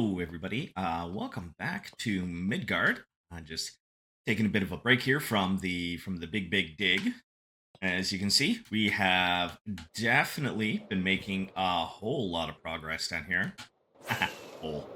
Hello, everybody. Welcome back to Midgard. Just taking a bit of a break here from the big dig. As you can see, we have definitely been making a whole lot of progress down here. Oh,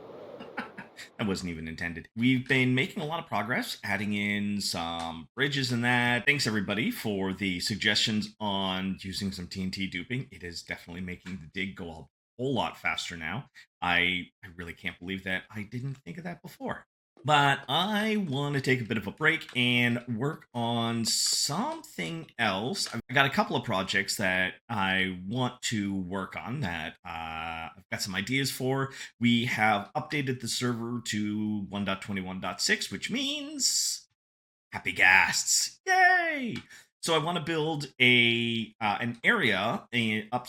that wasn't even intended. We've been making a lot of progress, adding in some bridges and that. Thanks everybody for the suggestions on using some TNT duping. It is definitely making the dig go a whole lot faster now. I really can't believe that I didn't think of that before. But I want to take a bit of a break and work on something else. I've got a couple of projects that I want to work on that I've got some ideas for. We have updated the server to 1.21.6, which means happy Ghasts. Yay! So I want to build an area up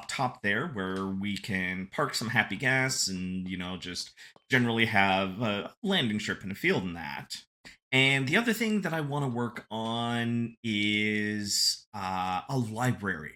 top there where we can park some happy Ghasts and just generally have a landing strip and a field and that. And the other thing that I want to work on is a library.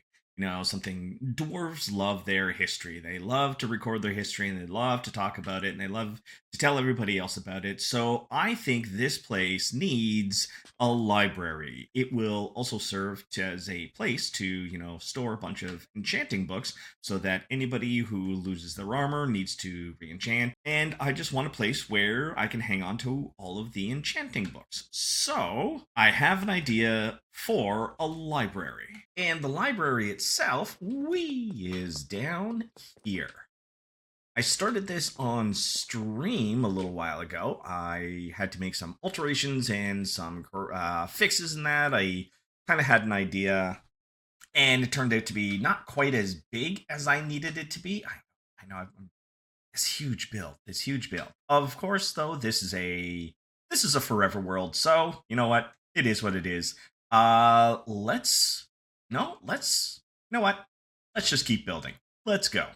Something dwarves love their history. They love to record their history and they love to talk about it and they love to tell everybody else about it. So I think this place needs a library. It will also serve as a place to, store a bunch of enchanting books so that anybody who loses their armor needs to re-enchant. And I just want a place where I can hang on to all of the enchanting books. So I have an idea for a library. And the library itself, is down here. I started this on stream a little while ago. I had to make some alterations and some fixes in that. I kind of had an idea, and it turned out to be not quite as big as I needed it to be. I know this huge build. Of course, though, this is a forever world, so you know what? It is what it is. Let's you know what? Let's just keep building. Let's go.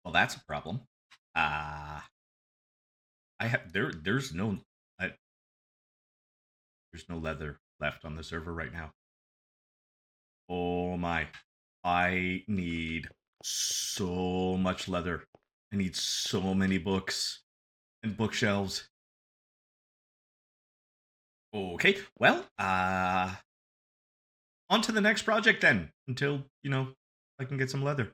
Well, that's a problem. I have there's no there's no leather left on the server right now. Oh my. I need so much leather. I need so many books and bookshelves. Okay, well, on to the next project then, until, I can get some leather.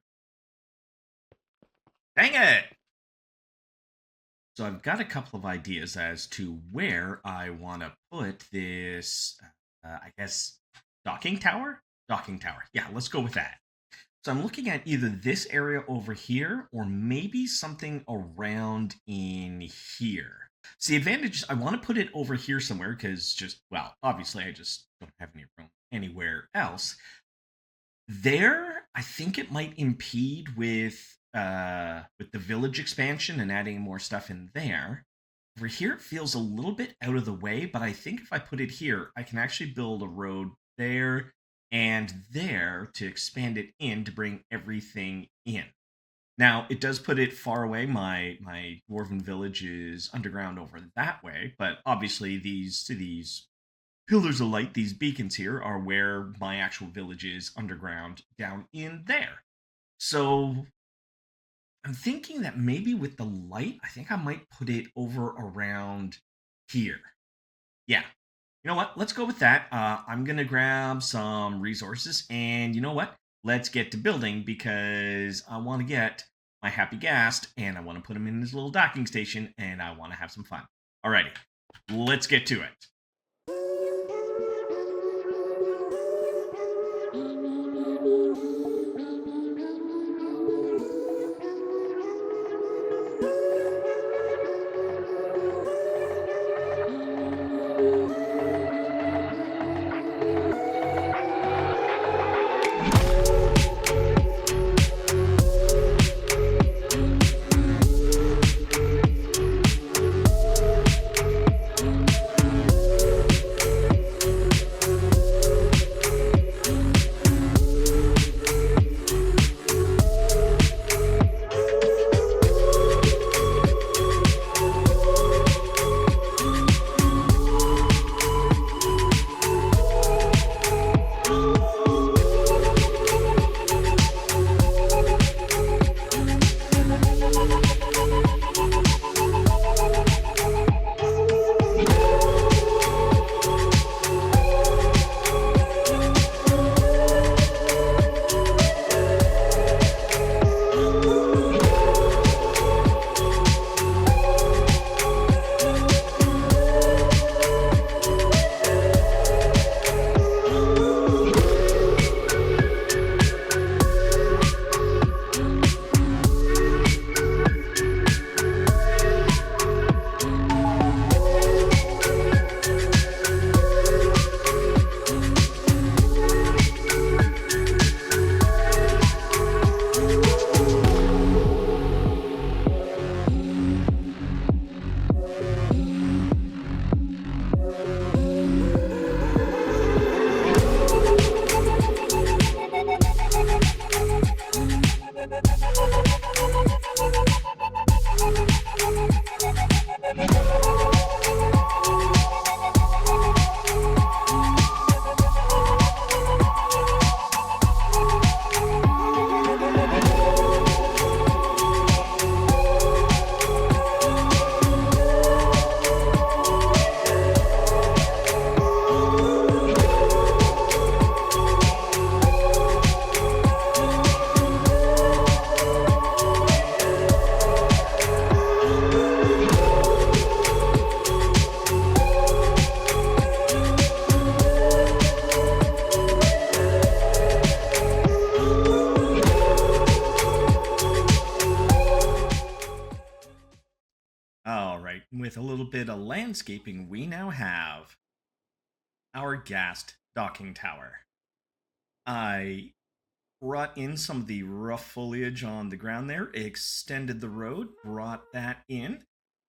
Dang it! So I've got a couple of ideas as to where I want to put this, I guess, docking tower? Docking tower. Yeah, let's go with that. So I'm looking at either this area over here or maybe something around in here. So the advantage is I want to put it over here somewhere because obviously I just don't have any room anywhere else. There, I think it might impede with the village expansion and adding more stuff in there. Over here, it feels a little bit out of the way, but I think if I put it here, I can actually build a road there and there to expand it in to bring everything in. Now, it does put it far away. My dwarven village is underground over that way, but obviously these pillars of light, these beacons here, are where my actual village is underground down in there. So I'm thinking that maybe with the light, I think I might put it over around here. Yeah. You know what? Let's go with that. I'm going to grab some resources. And you know what? Let's get to building because I want to get my happy Ghast and I want to put him in his little docking station and I want to have some fun. Alrighty. Let's get to it. All right, with a little bit of landscaping, we now have our Ghast docking tower. I brought in some of the rough foliage on the ground there, extended the road, brought that in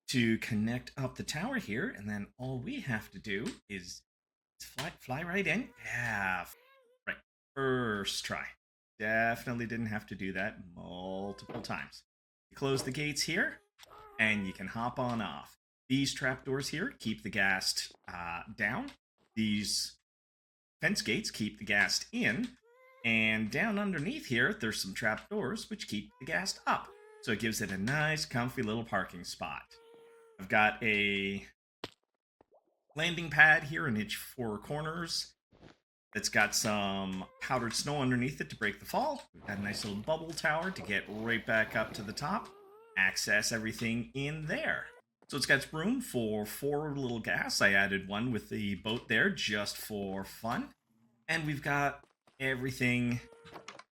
to connect up the tower here, and then all we have to do is fly right in. Yeah, right. First try. Definitely didn't have to do that multiple times. You close the gates here, and you can hop on off. These trapdoors here keep the Ghast down. These fence gates keep the Ghast in. And down underneath here, there's some trapdoors which keep the Ghast up. So it gives it a nice, comfy little parking spot. I've got a landing pad here in each four corners. It's got some powdered snow underneath it to break the fall. We've got a nice little bubble tower to get right back up to the top. Access everything in there. So it's got room for 4 little Ghasts. I added one with the boat there just for fun. And we've got everything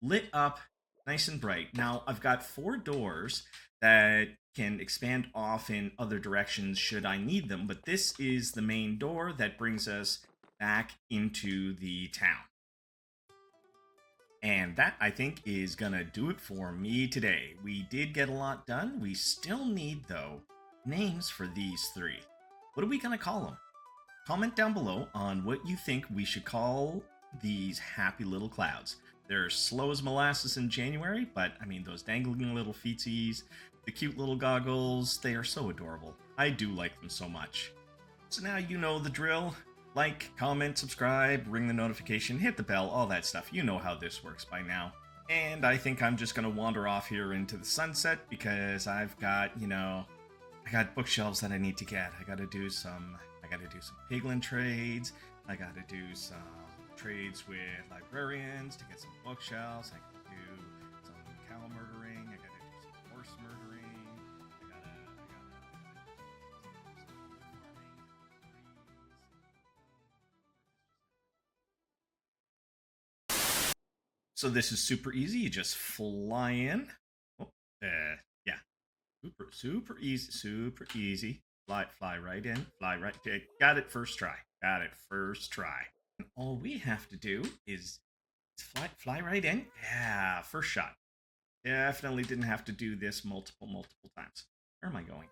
lit up nice and bright. Now, I've got 4 doors that can expand off in other directions should I need them, but this is the main door that brings us back into the town. And that, I think, is going to do it for me today. We did get a lot done. We still need, though, names for these three. What are we going to call them? Comment down below on what you think we should call these happy little clouds. They're slow as molasses in January, but I mean, those dangling little feetsies, the cute little goggles, they are so adorable. I do like them so much. So now you know the drill. Like, comment, subscribe, ring the notification, hit the bell, all that stuff. You know how this works by now. And I think I'm just going to wander off here into the sunset because I've got, I got bookshelves that I need to get. I got to do some piglin trades. I got to do some trades with librarians to get some bookshelves. I got to do some cow murdering. I got to do some horse murdering. So this is super easy. You just fly in. Oh, yeah, super easy. Fly right in. Fly right. Got it first try. And all we have to do is fly right in. Yeah, first shot. Definitely didn't have to do this multiple times. Where am I going?